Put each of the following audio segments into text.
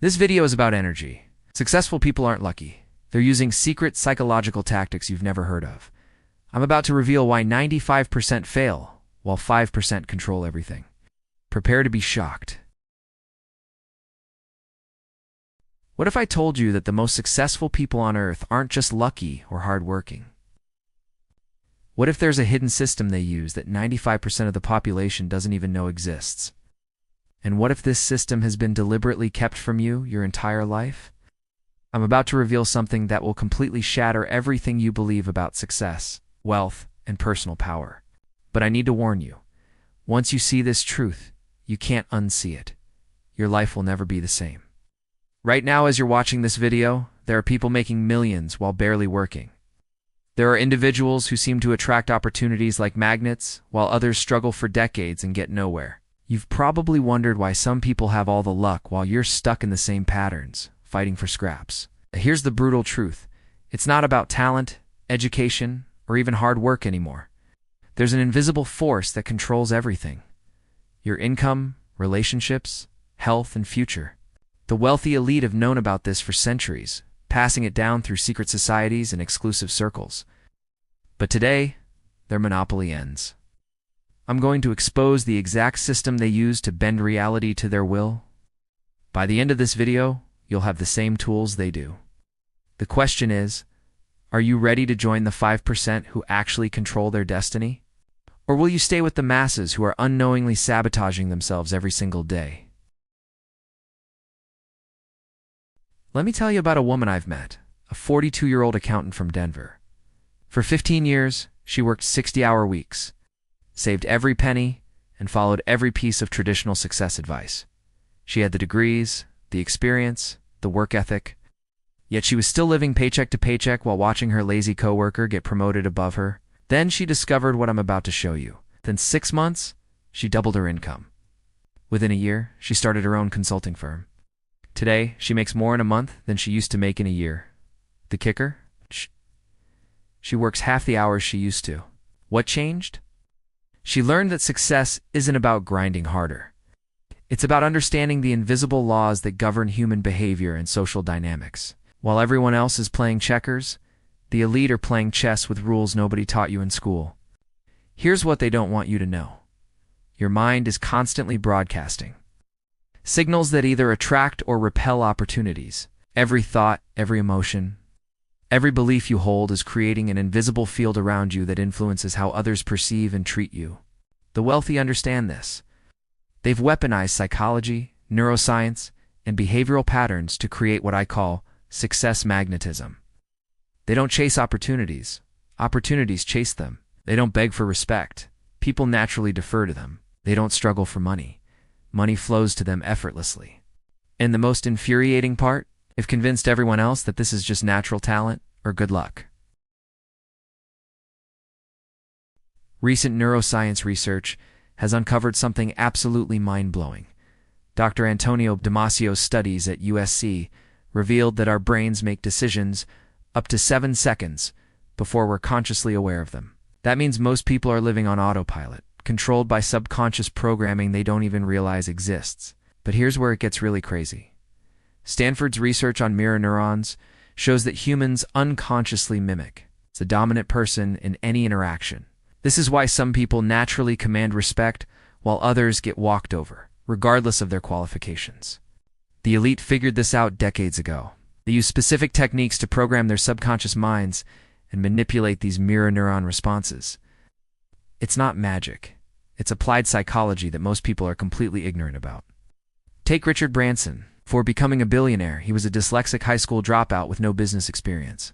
This video is about energy. Successful people aren't lucky. They're using secret psychological tactics you've never heard of. I'm about to reveal why 95% fail, while 5% control everything. Prepare to be shocked. What if I told you that the most successful people on Earth aren't just lucky or hardworking? What if there's a hidden system they use that 95% of the population doesn't even know exists? And what if this system has been deliberately kept from you your entire life? I'm about to reveal something that will completely shatter everything you believe about success, wealth, and personal power. But I need to warn you, once you see this truth, you can't unsee it. Your life will never be the same. Right now, as you're watching this video, there are people making millions while barely working. There are individuals who seem to attract opportunities like magnets, while others struggle for decades and get nowhere. You've probably wondered why some people have all the luck while you're stuck in the same patterns, fighting for scraps. Here's the brutal truth. It's not about talent, education, or even hard work anymore. There's an invisible force that controls everything. Your income, relationships, health, and future. The wealthy elite have known about this for centuries, passing it down through secret societies and exclusive circles. But today, their monopoly ends. I'm going to expose the exact system they use to bend reality to their will. By the end of this video, you'll have the same tools they do. The question is, are you ready to join the 5% who actually control their destiny? Or will you stay with the masses who are unknowingly sabotaging themselves every single day? Let me tell you about a woman I've met, a 42-year-old accountant from Denver. For 15 years, she worked 60-hour weeks, saved every penny, and followed every piece of traditional success advice. She had the degrees, the experience, the work ethic, yet she was still living paycheck to paycheck while watching her lazy coworker get promoted above her. Then she discovered what I'm about to show you. Within 6 months, she doubled her income. Within a year, she started her own consulting firm. Today, she makes more in a month than she used to make in a year. The kicker? She works half the hours she used to. What changed? She learned that success isn't about grinding harder. It's about understanding the invisible laws that govern human behavior and social dynamics. While everyone else is playing checkers, the elite are playing chess with rules nobody taught you in school. Here's what they don't want you to know. Your mind is constantly broadcasting signals that either attract or repel opportunities. Every thought, every emotion, every belief you hold is creating an invisible field around you that influences how others perceive and treat you. The wealthy understand this. They've weaponized psychology, neuroscience, and behavioral patterns to create what I call success magnetism. They don't chase opportunities. Opportunities chase them. They don't beg for respect. People naturally defer to them. They don't struggle for money. Money flows to them effortlessly. And the most infuriating part? They've convinced everyone else that this is just natural talent or good luck. Recent neuroscience research has uncovered something absolutely mind-blowing. Dr. Antonio Damasio's studies at USC revealed that our brains make decisions up to 7 seconds before we're consciously aware of them. That means most people are living on autopilot, controlled by subconscious programming they don't even realize exists. But here's where it gets really crazy. Stanford's research on mirror neurons shows that humans unconsciously mimic the dominant person in any interaction. This is why some people naturally command respect while others get walked over, regardless of their qualifications. The elite figured this out decades ago. They use specific techniques to program their subconscious minds and manipulate these mirror neuron responses. It's not magic. It's applied psychology that most people are completely ignorant about. Take Richard Branson. Before becoming a billionaire, he was a dyslexic high school dropout with no business experience.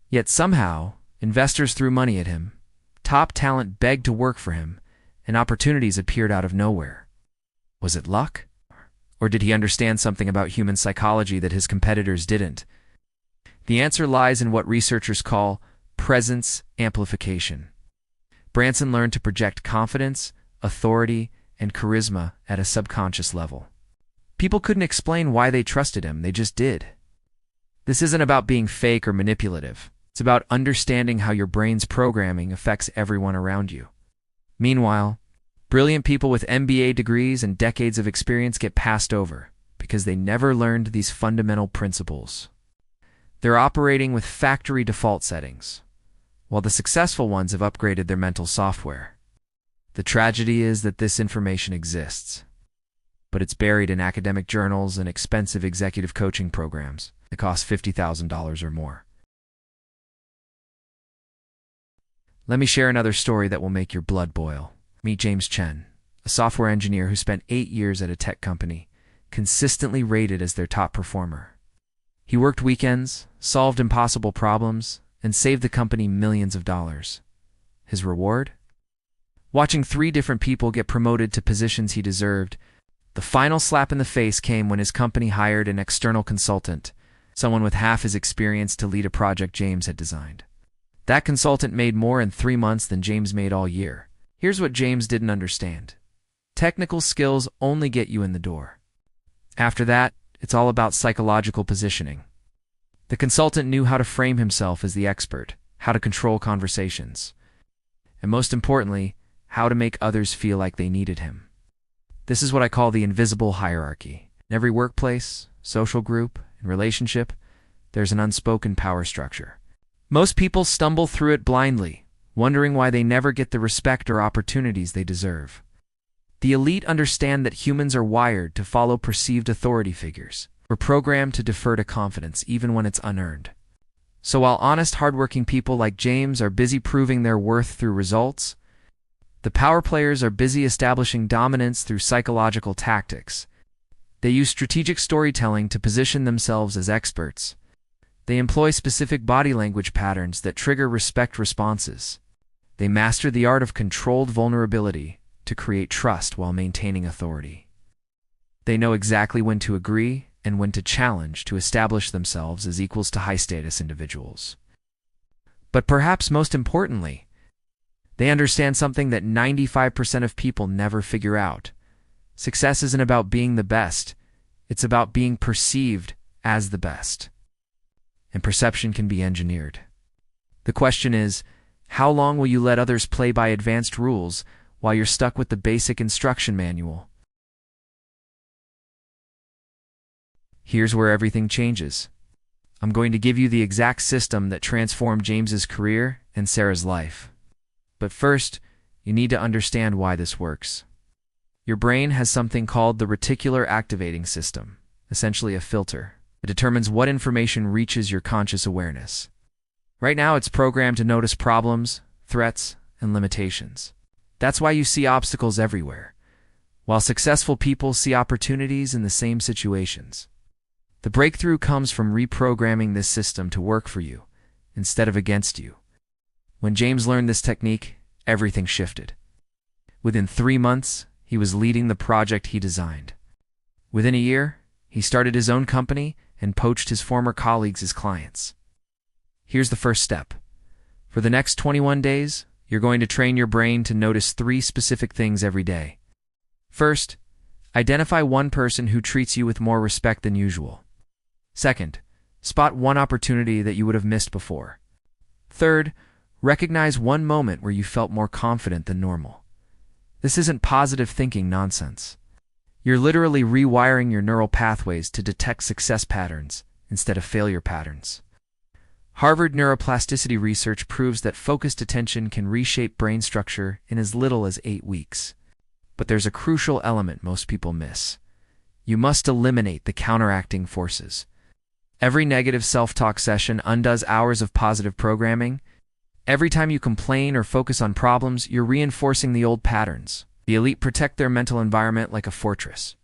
Yet somehow, investors threw money at him, top talent begged to work for him, and opportunities appeared out of nowhere. Was it luck? Or did he understand something about human psychology that his competitors didn't? The answer lies in what researchers call presence amplification. Branson learned to project confidence, authority, and charisma at a subconscious level. People couldn't explain why they trusted him, they just did. This isn't about being fake or manipulative. It's about understanding how your brain's programming affects everyone around you. Meanwhile, brilliant people with MBA degrees and decades of experience get passed over because they never learned these fundamental principles. They're operating with factory default settings, while the successful ones have upgraded their mental software. The tragedy is that this information exists, but it's buried in academic journals and expensive executive coaching programs that cost $50,000 or more. Let me share another story that will make your blood boil. Meet James Chen, a software engineer who spent 8 years at a tech company, consistently rated as their top performer. He worked weekends, solved impossible problems, and saved the company millions of dollars. His reward? Watching 3 different people get promoted to positions he deserved. The final slap in the face came when his company hired an external consultant, someone with half his experience, to lead a project James had designed. That consultant made more in 3 months than James made all year. Here's what James didn't understand. Technical skills only get you in the door. After that, it's all about psychological positioning. The consultant knew how to frame himself as the expert, how to control conversations, and most importantly, how to make others feel like they needed him. This is what I call the invisible hierarchy. In every workplace, social group, and relationship, there's an unspoken power structure. Most people stumble through it blindly, wondering why they never get the respect or opportunities they deserve. The elite understand that humans are wired to follow perceived authority figures. We're programmed to defer to confidence even when it's unearned. So while honest, hardworking people like James are busy proving their worth through results, the power players are busy establishing dominance through psychological tactics. They use strategic storytelling to position themselves as experts. They employ specific body language patterns that trigger respect responses. They master the art of controlled vulnerability to create trust while maintaining authority. They know exactly when to agree and when to challenge to establish themselves as equals to high-status individuals. But perhaps most importantly, they understand something that 95% of people never figure out. Success isn't about being the best. It's about being perceived as the best. And perception can be engineered. The question is, how long will you let others play by advanced rules while you're stuck with the basic instruction manual? Here's where everything changes. I'm going to give you the exact system that transformed James's career and Sarah's life. But first, you need to understand why this works. Your brain has something called the reticular activating system, essentially a filter. It determines what information reaches your conscious awareness. Right now, it's programmed to notice problems, threats, and limitations. That's why you see obstacles everywhere, while successful people see opportunities in the same situations. The breakthrough comes from reprogramming this system to work for you, instead of against you. When James learned this technique, everything shifted. Within 3 months, he was leading the project he designed. Within a year, he started his own company and poached his former colleagues as clients. Here's the first step. For the next 21 days, you're going to train your brain to notice 3 specific things every day. First, identify one person who treats you with more respect than usual. Second, spot one opportunity that you would have missed before. Third, recognize one moment where you felt more confident than normal. This isn't positive thinking nonsense. You're literally rewiring your neural pathways to detect success patterns instead of failure patterns. Harvard neuroplasticity research proves that focused attention can reshape brain structure in as little as 8 weeks. But there's a crucial element most people miss. You must eliminate the counteracting forces. Every negative self-talk session undoes hours of positive programming. Every time you complain or focus on problems, you're reinforcing the old patterns. The elite protect their mental environment like a fortress.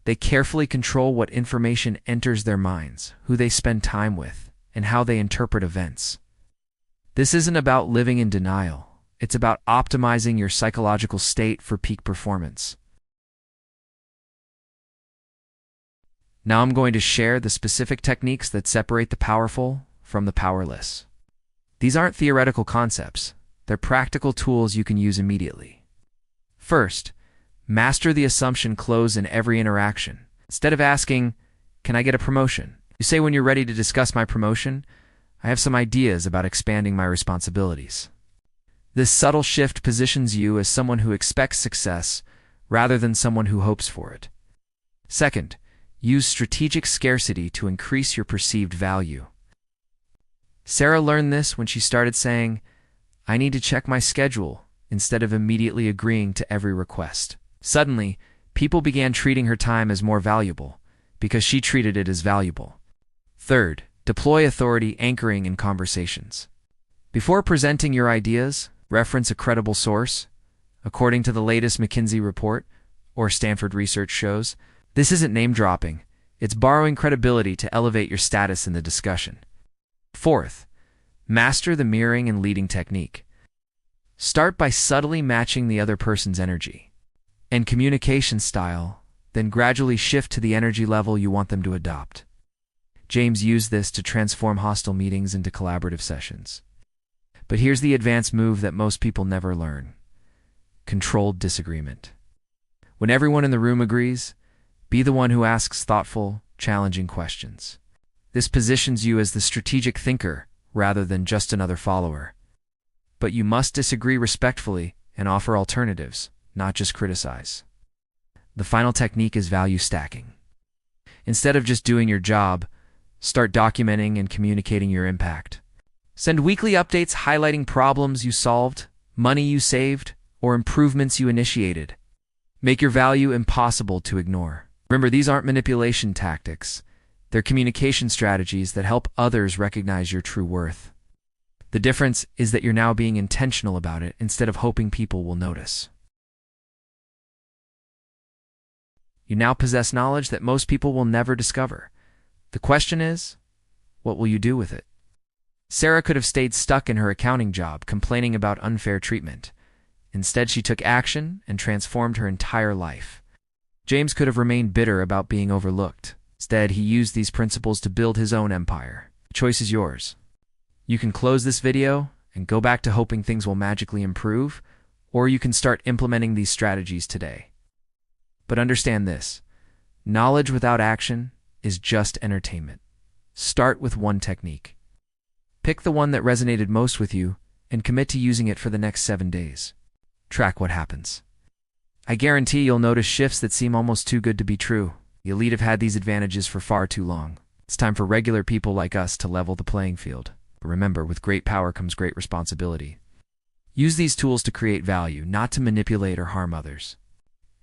They carefully control what information enters their minds, who they spend time with, and how they interpret events. This isn't about living in denial. It's about optimizing your psychological state for peak performance. Now I'm going to share the specific techniques that separate the powerful from the powerless. These aren't theoretical concepts. They're practical tools you can use immediately. First, master the assumption close in every interaction. Instead of asking, "Can I get a promotion?" you say when you're ready to discuss my promotion, "I have some ideas about expanding my responsibilities." This subtle shift positions you as someone who expects success rather than someone who hopes for it. Second, Use strategic scarcity to increase your perceived value. Sarah learned this when she started saying, "I need to check my schedule," instead of immediately agreeing to every request. Suddenly, people began treating her time as more valuable because she treated it as valuable. Third, deploy authority anchoring in conversations. Before presenting your ideas, reference a credible source. According to the latest McKinsey report, or Stanford research shows, this isn't name-dropping. It's borrowing credibility to elevate your status in the discussion. Fourth, master the mirroring and leading technique. Start by subtly matching the other person's energy and communication style, then gradually shift to the energy level you want them to adopt. James used this to transform hostile meetings into collaborative sessions. But here's the advanced move that most people never learn: controlled disagreement. When everyone in the room agrees, be the one who asks thoughtful, challenging questions. This positions you as the strategic thinker rather than just another follower. But you must disagree respectfully and offer alternatives, not just criticize. The final technique is value stacking. Instead of just doing your job, start documenting and communicating your impact. Send weekly updates highlighting problems you solved, money you saved, or improvements you initiated. Make your value impossible to ignore. Remember, these aren't manipulation tactics. They're communication strategies that help others recognize your true worth. The difference is that you're now being intentional about it instead of hoping people will notice. You now possess knowledge that most people will never discover. The question is, what will you do with it? Sarah could have stayed stuck in her accounting job, complaining about unfair treatment. Instead, she took action and transformed her entire life. James could have remained bitter about being overlooked. Instead, he used these principles to build his own empire. The choice is yours. You can close this video and go back to hoping things will magically improve, or you can start implementing these strategies today. But understand this: knowledge without action is just entertainment. Start with one technique. Pick the one that resonated most with you and commit to using it for the next 7 days. Track what happens. I guarantee you'll notice shifts that seem almost too good to be true. The elite have had these advantages for far too long. It's time for regular people like us to level the playing field. But remember, with great power comes great responsibility. Use these tools to create value, not to manipulate or harm others.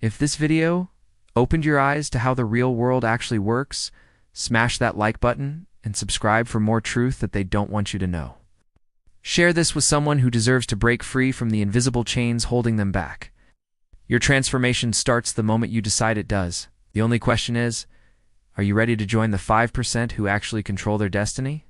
If this video opened your eyes to how the real world actually works, smash that like button and subscribe for more truth that they don't want you to know. Share this with someone who deserves to break free from the invisible chains holding them back. Your transformation starts the moment you decide it does. The only question is, are you ready to join the 5% who actually control their destiny?